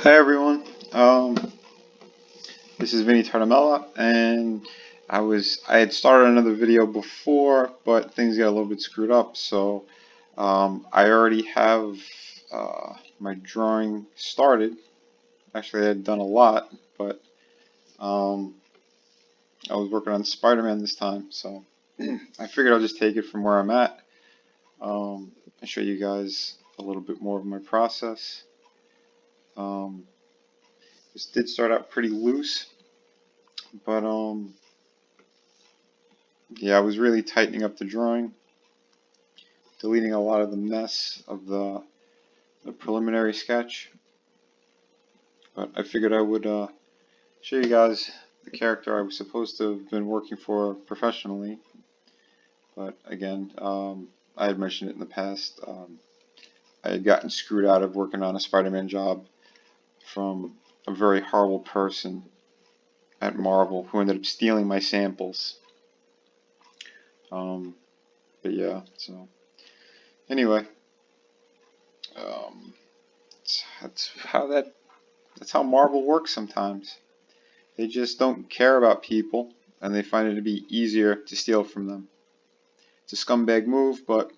Hi everyone. This is Vinnieart, and I had started another video before, but things got a little bit screwed up. So I already have my drawing started. Actually, I had done a lot, but um, I was working on Spider-Man this time, so I figured I'll just take it from where I'm at and show you guys a little bit more of my process. Um, this did start out pretty loose. But yeah, I was really tightening up the drawing, deleting a lot of the mess of the preliminary sketch. But I figured I would show you guys the character I was supposed to have been working for professionally. But again, I had mentioned it in the past. I had gotten screwed out of working on a Spider-Man job from a very horrible person at Marvel who ended up stealing my samples. But yeah, so anyway, that's how Marvel works sometimes. They just don't care about people, and they find it to be easier to steal from them. It's a scumbag move, but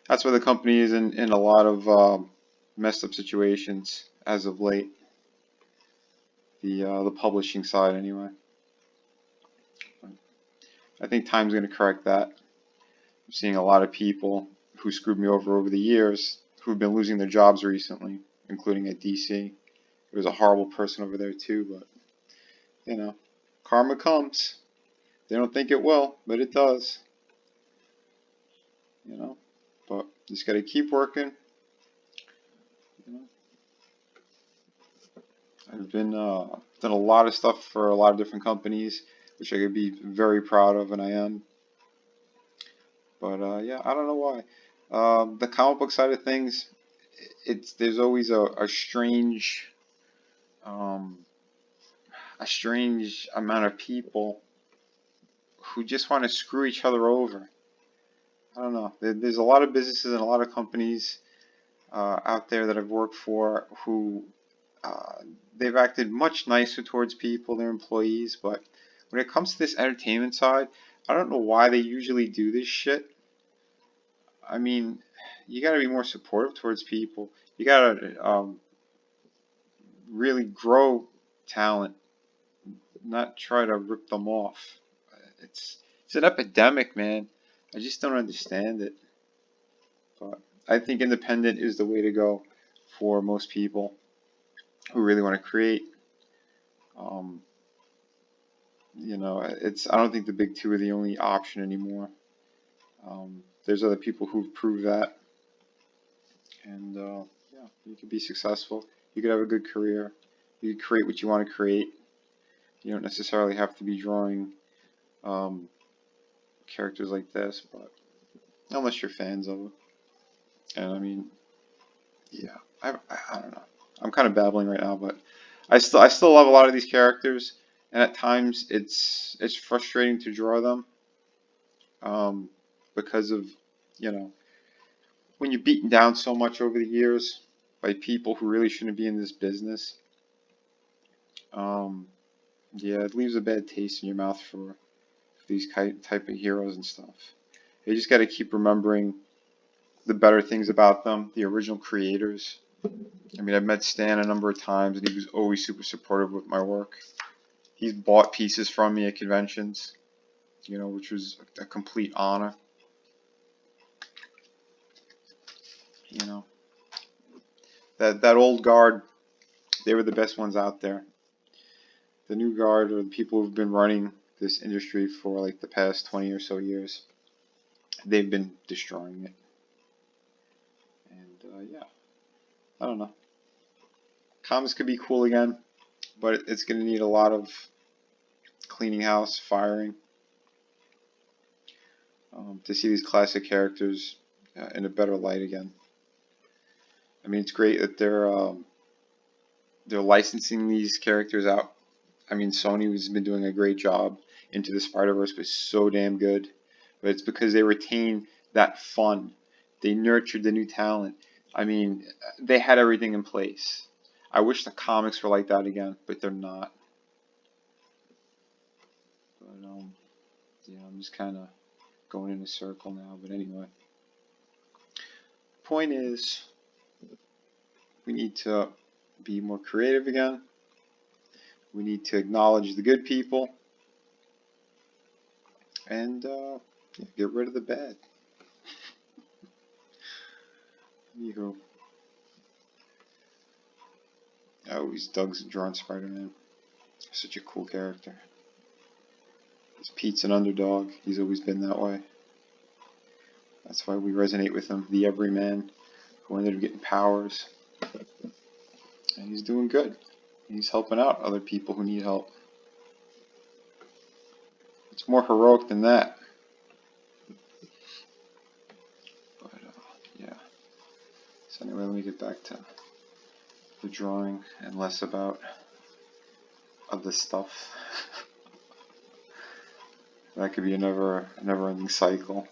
that's why the company is in a lot of messed up situations as of late. The publishing side, anyway. I think time's going to correct that. I'm seeing a lot of people who screwed me over the years who've been losing their jobs recently, including at DC. There was a horrible person over there too, but you know, karma comes. They don't think it will, but it does. You know, but just gotta keep working. You know, I've been done a lot of stuff for a lot of different companies, which I could be very proud of, and I am. But yeah, I don't know why. The comic book side of things, there's always a strange um, amount of people who just want to screw each other over. I don't know. There's a lot of businesses and a lot of companies out there that I've worked for who they've acted much nicer towards people, their employees, but when it comes to this entertainment side, I don't know why they usually do this shit. I mean, you gotta be more supportive towards people. You gotta really grow talent, not try to rip them off. It's an epidemic, man. I just don't understand it. But I think independent is the way to go for most people who really want to create. Um, I don't think the big two are the only option anymore. There's other people who've proved that, and yeah, you could be successful. You could have a good career. You could create what you want to create. You don't necessarily have to be drawing characters like this, but unless you're fans of it. And I mean, yeah, I don't know. I'm kind of babbling right now, but I still love a lot of these characters, and at times it's frustrating to draw them because of when you're beaten down so much over the years by people who really shouldn't be in this business. Um, yeah, it leaves a bad taste in your mouth for these type of heroes and stuff. You just got to keep remembering the better things about them, the original creators. I mean, I've met Stan a number of times, and he was always super supportive with my work. He's bought pieces from me at conventions, which was a complete honor. That old guard, they were the best ones out there. The new guard are the people who've been running this industry for like the past 20 or so years. They've been destroying it. And yeah, I don't know. Comics could be cool again, but it's going to need a lot of cleaning house, firing, to see these classic characters in a better light again. I mean, it's great that they're licensing these characters out. I mean, Sony has been doing a great job. Into the Spider-Verse was so damn good, but it's because they retain that fun. They nurtured the new talent. I mean, they had everything in place. I wish the comics were like that again, but they're not. But yeah, I'm just kind of going in a circle now. But anyway, point is, we need to be more creative again. We need to acknowledge the good people and get rid of the bad. Anywho, I always dug and drawn Spider-Man. Such a cool character. Pete's an underdog. He's always been that way. That's why we resonate with him. The everyman who ended up getting powers. And he's doing good. He's helping out other people who need help. It's more heroic than that. But yeah. So anyway, let me get back to the drawing and less about other stuff. That could be a never-ending cycle.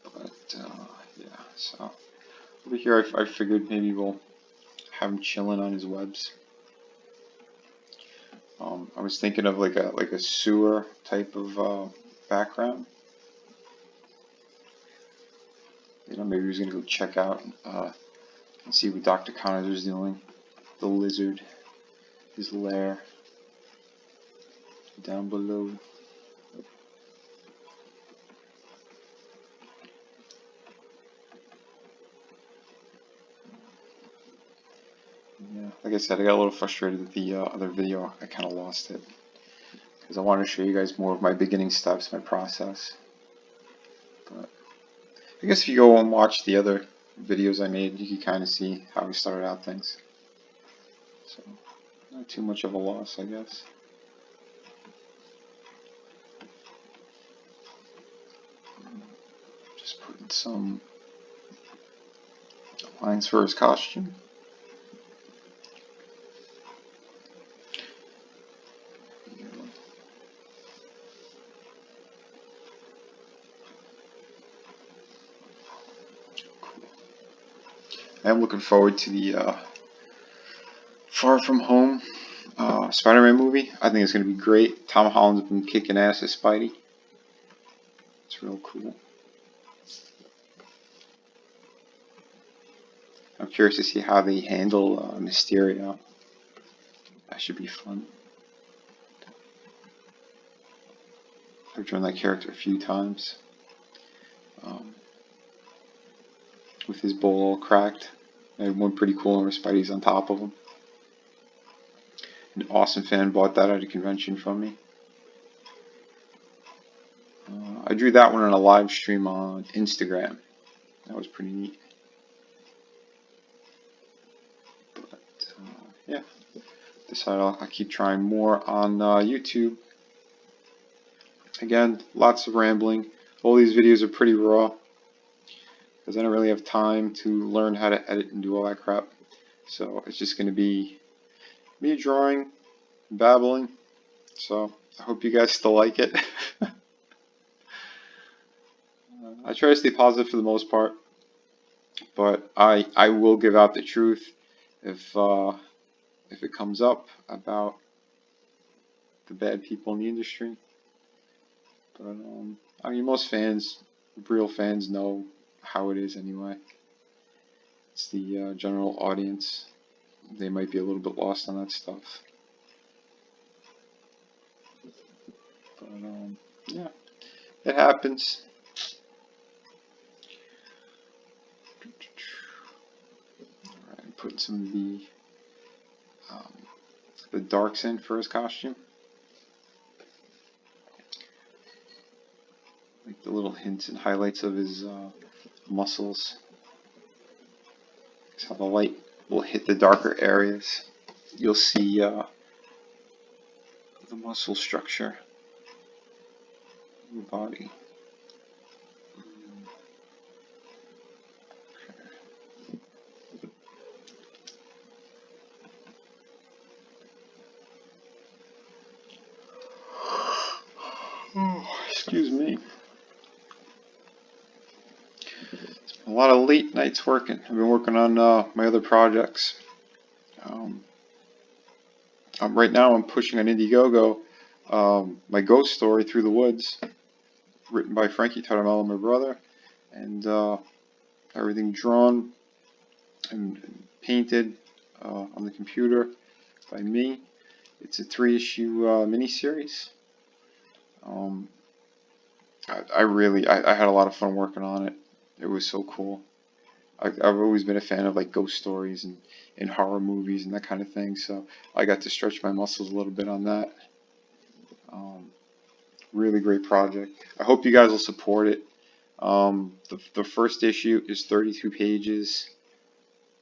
But yeah, so over here I figured maybe we'll have him chilling on his webs. I was thinking of like a sewer type of background. You know, maybe he was gonna go check out and see what Dr. Connors doing. The lizard, his lair down below. Yeah, like I said, I got a little frustrated with the other video. I kind of lost it because I wanted to show you guys more of my beginning steps, my process. But I guess if you go and watch the other videos I made, you can kind of see how we started out things. So, not too much of a loss, I guess. Just putting some lines for his costume. I am looking forward to the Far From Home Spider-Man movie. I think it's going to be great. Tom Holland's been kicking ass as Spidey. It's real cool. I'm curious to see how they handle Mysterio. That should be fun. I've drawn that character a few times. With his bowl all cracked. I had one pretty cool one where Spidey's on top of him. An awesome fan bought that at a convention from me. I drew that one on a live stream on Instagram. That was pretty neat. But yeah, decided I'll keep trying more on YouTube. Again, lots of rambling. All these videos are pretty raw because I don't really have time to learn how to edit and do all that crap. So it's just going to be me drawing, babbling. So I hope you guys still like it. I try to stay positive for the most part, but I will give out the truth if it comes up about the bad people in the industry. But I mean, most fans, real fans, know how it is anyway. It's the general audience. They might be a little bit lost on that stuff. But yeah, it happens. Alright, putting some of the darks in for his costume. Like the little hints and highlights of his muscles. That's how the light will hit the darker areas. You'll see the muscle structure of the body. Oh, excuse me. It's a lot of late nights working. I've been working on my other projects. Right now I'm pushing on Indiegogo my ghost story, Through the Woods, written by Frankie Tartamella, my brother, and everything drawn and painted on the computer by me. It's a 3-issue miniseries. I had a lot of fun working on it. It was so cool. I've always been a fan of like ghost stories and horror movies and that kind of thing, so I got to stretch my muscles a little bit on that. Really great project. I hope you guys will support it. The first issue is 32 pages,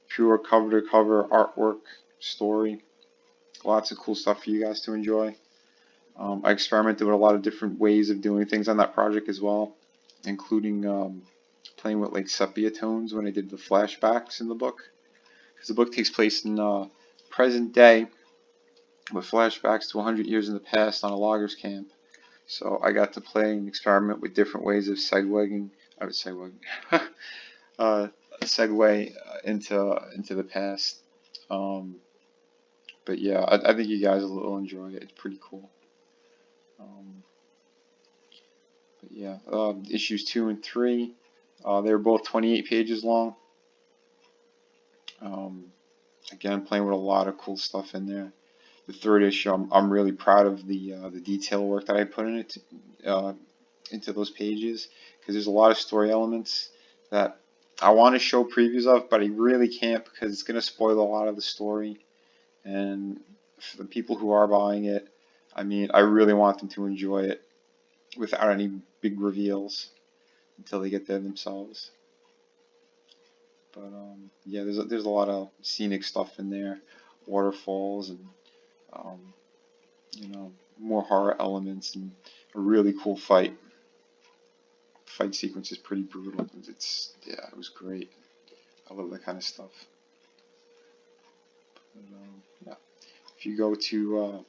pure cover to cover artwork story. Lots of cool stuff for you guys to enjoy. I experimented with a lot of different ways of doing things on that project as well, including playing with like sepia tones when I did the flashbacks in the book, because the book takes place in present day with flashbacks to 100 years in the past on a loggers camp. So I got to play and experiment with different ways of segue into the past. But yeah, I think you guys will enjoy it. It's pretty cool. But yeah, issues 2 and 3, they're both 28 pages long. Again, playing with a lot of cool stuff in there. The third issue, I'm really proud of the detail work that I put in it into those pages, because there's a lot of story elements that I want to show previews of, but I really can't because it's going to spoil a lot of the story. And for the people who are buying it, I mean, I really want them to enjoy it without any big reveals until they get there themselves. But yeah, there's a lot of scenic stuff in there, waterfalls and you know, more horror elements, and a really cool fight. Fight sequence is pretty brutal. Yeah, it was great. I love that kind of stuff. But, yeah, if you go to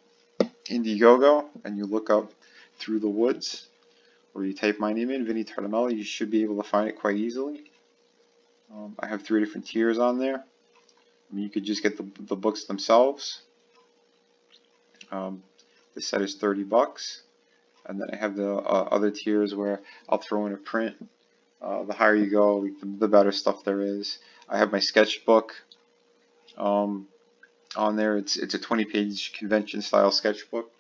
Indiegogo and you look up Through the Woods, or you type my name in, Vinnie Tartamella, you should be able to find it quite easily. I have 3 different tiers on there. I mean, you could just get the books themselves. The set is $30, and then I have the other tiers where I'll throw in a print. The higher you go, the better stuff there is. I have my sketchbook on there. It's a 20-page convention-style sketchbook.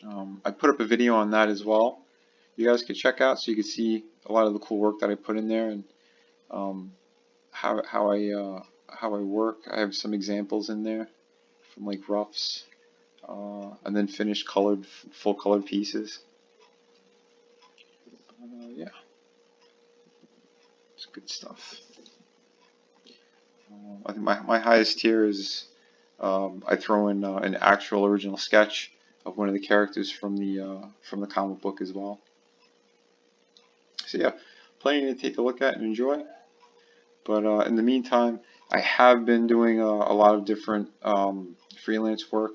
I put up a video on that as well. You guys could check out so you can see a lot of the cool work that I put in there and how I work. I have some examples in there from like roughs. And then finished colored, full colored pieces. Yeah, it's good stuff. I think my highest tier is I throw in an actual original sketch of one of the characters from the comic book as well. So yeah, plenty to take a look at and enjoy. But in the meantime, I have been doing a lot of different freelance work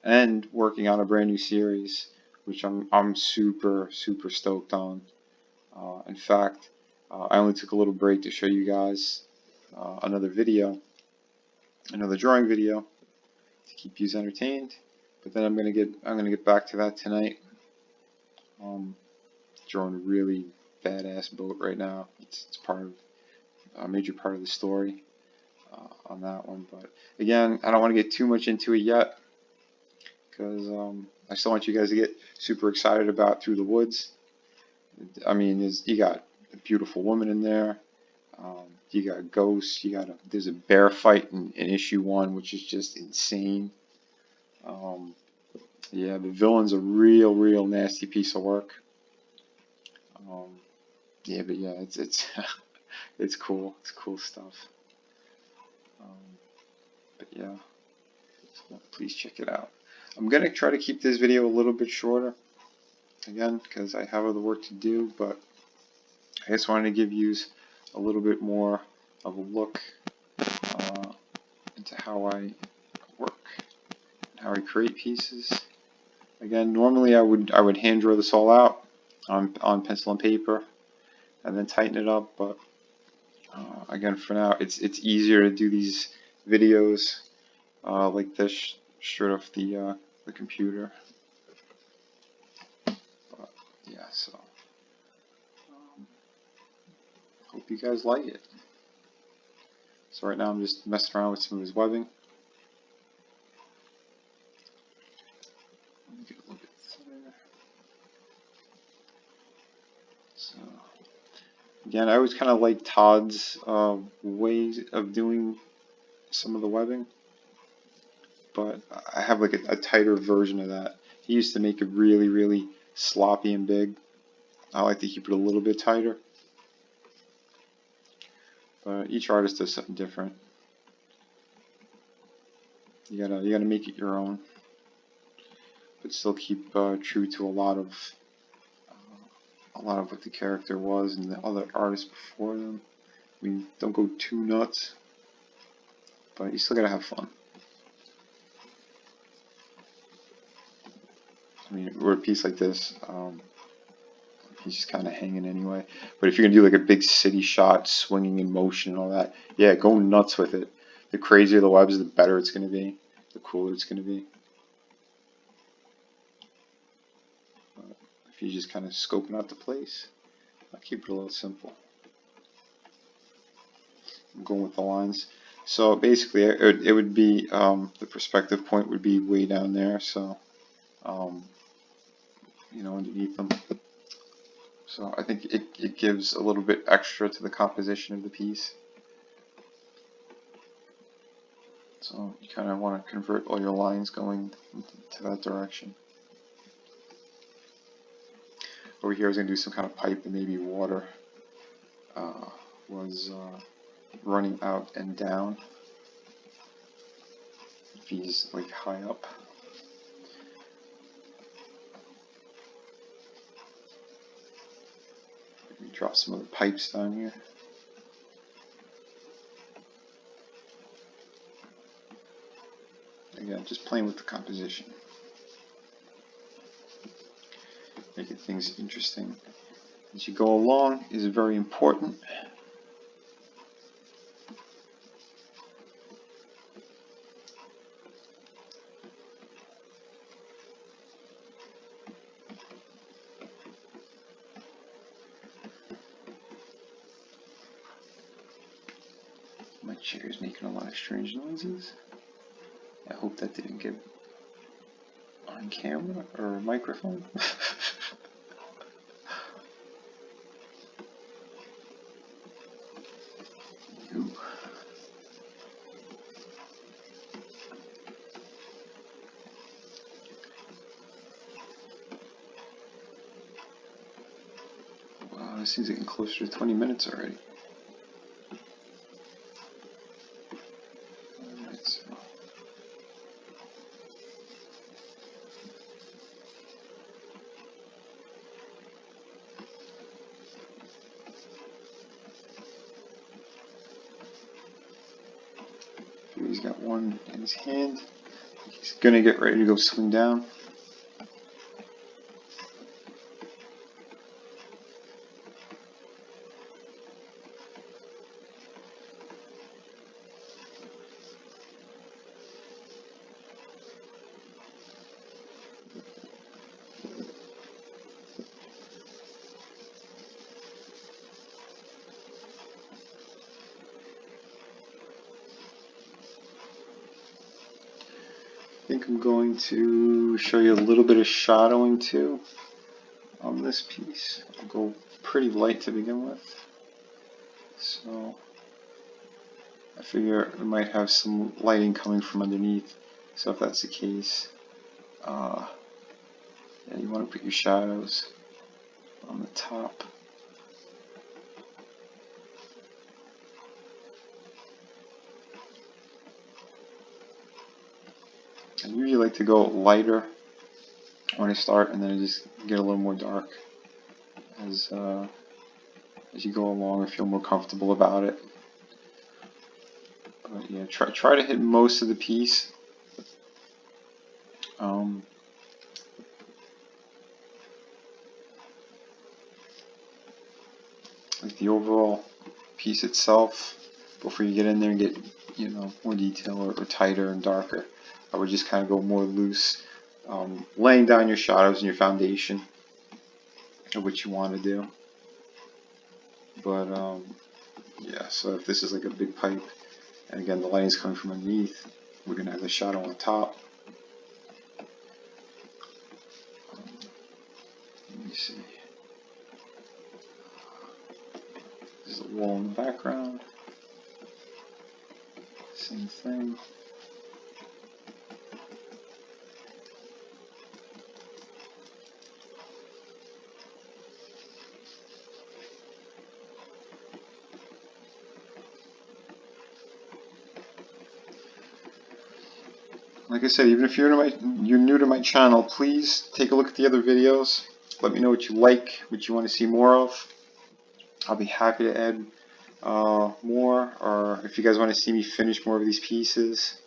and working on a brand new series, which I'm super stoked on. In fact, I only took a little break to show you guys another drawing video to keep you entertained. But then I'm gonna get back to that tonight. Drawing a really badass boat right now. It's part of a major part of the story on that one. But again, I don't want to get too much into it yet, because I still want you guys to get super excited about Through the Woods. I mean, you got a beautiful woman in there. You got ghosts. There's a bear fight in issue 1, which is just insane. Yeah, the villain's a real nasty piece of work. Yeah, but yeah, it's it's cool. It's cool stuff. But yeah, so please check it out. I'm gonna try to keep this video a little bit shorter, again, because I have other work to do, but I just wanted to give you a little bit more of a look into how I work and how I create pieces. Again, normally I would hand draw this all out on pencil and paper and then tighten it up, but again, for now, it's easier to do these videos like this straight off the computer. But yeah, so hope you guys like it. So right now I'm just messing around with some of his webbing. Let me get a little bit thinner. So again, I always kind of like Todd's ways of doing some of the webbing, but I have like a tighter version of that. He used to make it really, really sloppy and big. I like to keep it a little bit tighter. But each artist does something different. You gotta make it your own, but still keep true to a lot of what the character was and the other artists before them. I mean, don't go too nuts, but you still gotta have fun. I mean, with a piece like this, he's just kind of hanging anyway. But if you're gonna do like a big city shot, swinging in motion and all that, yeah, go nuts with it. The crazier the webs, the better it's gonna be, the cooler it's gonna be. But if you're just kind of scoping out the place, I'll keep it a little simple. I'm going with the lines. So basically, it would be the perspective point would be way down there. So you know, underneath them. So I think it gives a little bit extra to the composition of the piece. So you kind of want to convert all your lines going to that direction. Over here I was going to do some kind of pipe and maybe water was running out and down. If he's like high up. Drop some of the pipes down here. Again, just playing with the composition. Making things interesting as you go along is very important. My chair is making a lot of strange noises. I hope that didn't get on camera or microphone. Ooh. Wow, this seems getting closer to 20 minutes already. He's got one in his hand. He's gonna get ready to go swing down. I think I'm going to show you a little bit of shadowing too on this piece. I'll go pretty light to begin with. So I figure we might have some lighting coming from underneath. So if that's the case, yeah, you want to put your shadows on the top. I usually like to go lighter when I start, and then I just get a little more dark as you go along. I feel more comfortable about it. But yeah, try to hit most of the piece. Like the overall piece itself. before you get in there and get, you know, more detail or tighter and darker. I would just kind of go more loose, laying down your shadows and your foundation of what you want to do. But yeah, so if this is like a big pipe, and again the light is coming from underneath, we're going to have the shadow on top. Let me see. There's a wall in the background. Same thing. Like I said, even if you're new to my channel, please take a look at the other videos. Let me know what you like, what you want to see more of. I'll be happy to add more, or if you guys want to see me finish more of these pieces,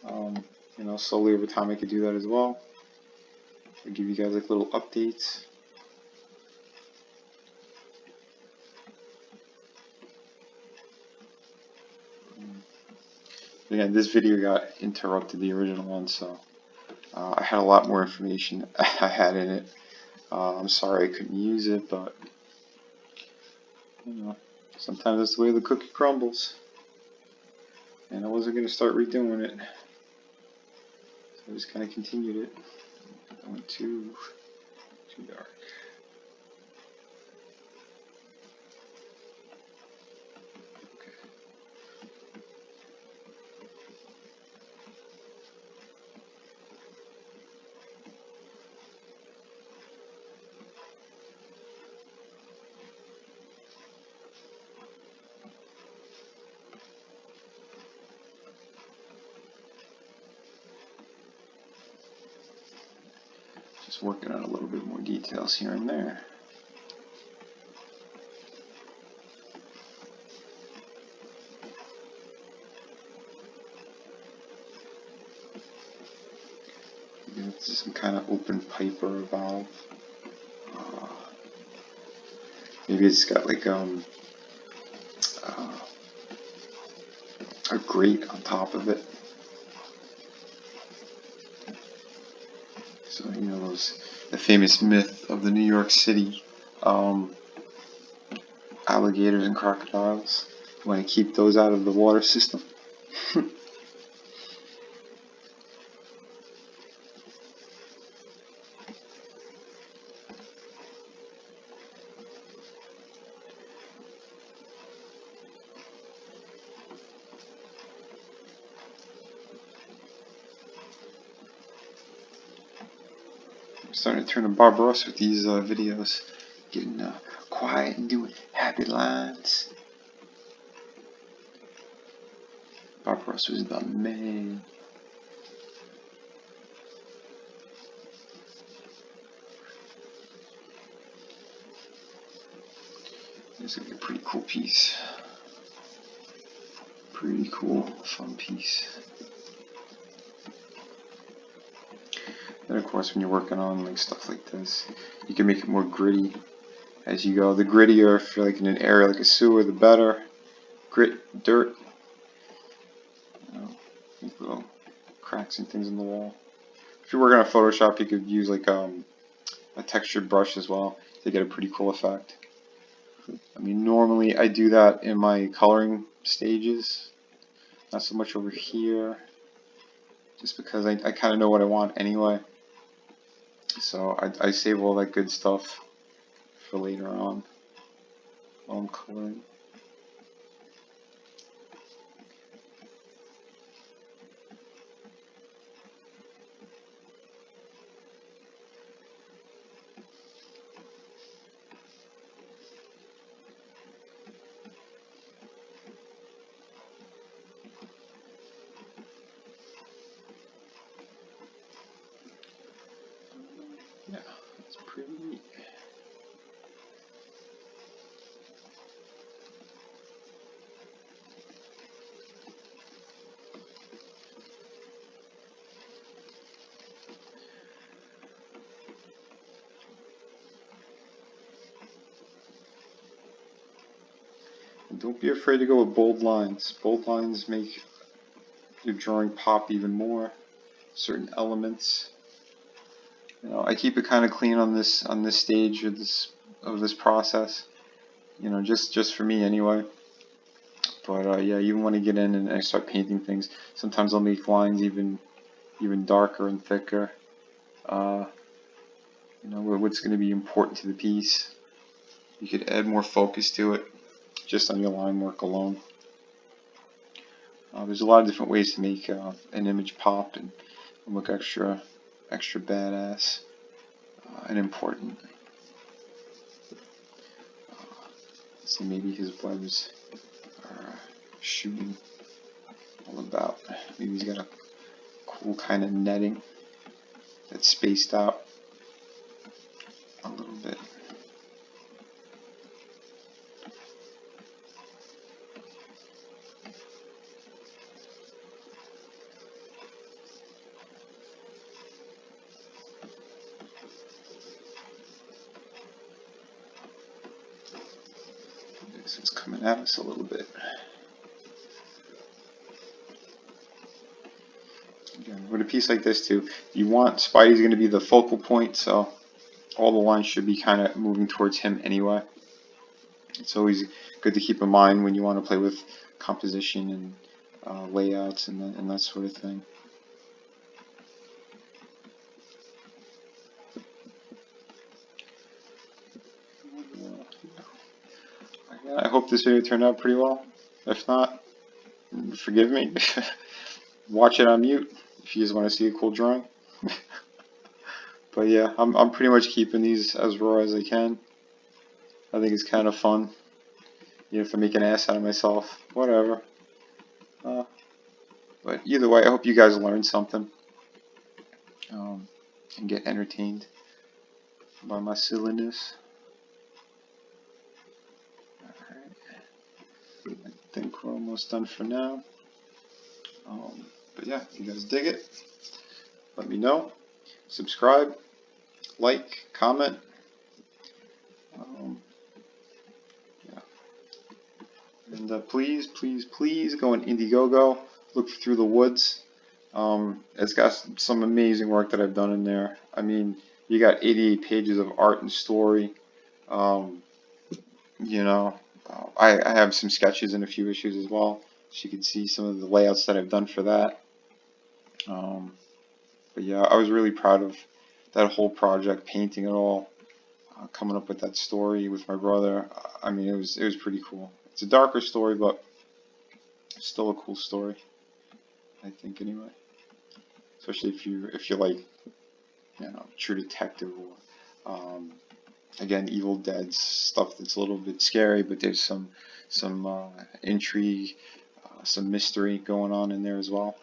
you know, slowly over time I could do that as well. I'll give you guys like little updates. Again, this video got interrupted, the original one, so I had a lot more information I had in it. I'm sorry I couldn't use it, but you know, sometimes that's the way the cookie crumbles. And I wasn't going to start redoing it, so I just kind of continued it. I went too dark. Just working on a little bit more details here and there. This is some kind of open pipe or a valve. Maybe it's got like a grate on top of it. So, you know, the famous myth of the New York City alligators and crocodiles. You want to keep those out of the water system. I'm starting to turn to Bob Ross with these videos. Getting quiet and doing happy lines. Bob Ross was the man. This is gonna be a pretty cool piece. Pretty cool, fun piece. Then of course when you're working on like stuff like this, you can make it more gritty as you go. The grittier, if you're like in an area like a sewer, the better. Grit, dirt, you know, like little cracks and things in the wall. If you're working on Photoshop, you could use like a textured brush as well to get a pretty cool effect. I mean, normally I do that in my coloring stages, not so much over here, just because I kind of know what I want anyway. So I save all that good stuff for later on while I'm coloring. Yeah, that's pretty neat. don't be afraid to go with bold lines. Bold lines make your drawing pop even more. Certain elements. You know, I keep it kind of clean on this stage of this process. You know, just for me anyway. But yeah, even when I get in and I start painting things, sometimes I'll make lines even darker and thicker. You know, what's going to be important to the piece. You could add more focus to it just on your line work alone. There's a lot of different ways to make an image pop and look extra badass and important. So maybe his webs are shooting all about. Maybe he's got a cool kind of netting that's spaced out a little bit. So it's coming at us a little bit. Again, with a piece like this too, you want Spidey's going to be the focal point, so all the lines should be kind of moving towards him anyway. It's always good to keep in mind when you want to play with composition and layouts and that sort of thing. I hope this video turned out pretty well. If not, forgive me. Watch it on mute if you just want to see a cool drawing. But yeah, I'm pretty much keeping these as raw as I can. I think it's kind of fun. You know, if I make an ass out of myself, whatever. But either way, I hope you guys learned something and get entertained by my silliness. Alright, I think we're almost done for now. But yeah, if you guys dig it, let me know. Subscribe, like, comment. Yeah. And please, please, please go on Indiegogo. Look through the woods. It's got some amazing work that I've done in there. I mean, you got 88 pages of art and story. You know, I have some sketches and a few issues as well, so you can see some of the layouts that I've done for that. But yeah, I was really proud of that whole project, painting it all, coming up with that story with my brother. I mean, it was pretty cool. It's a darker story, but still a cool story, I think, anyway. Especially if you like, you know, True Detective or again, Evil Dead stuff that's a little bit scary, but there's some intrigue, some mystery going on in there as well.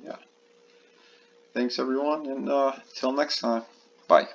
Yeah. Thanks everyone, and till next time. Bye.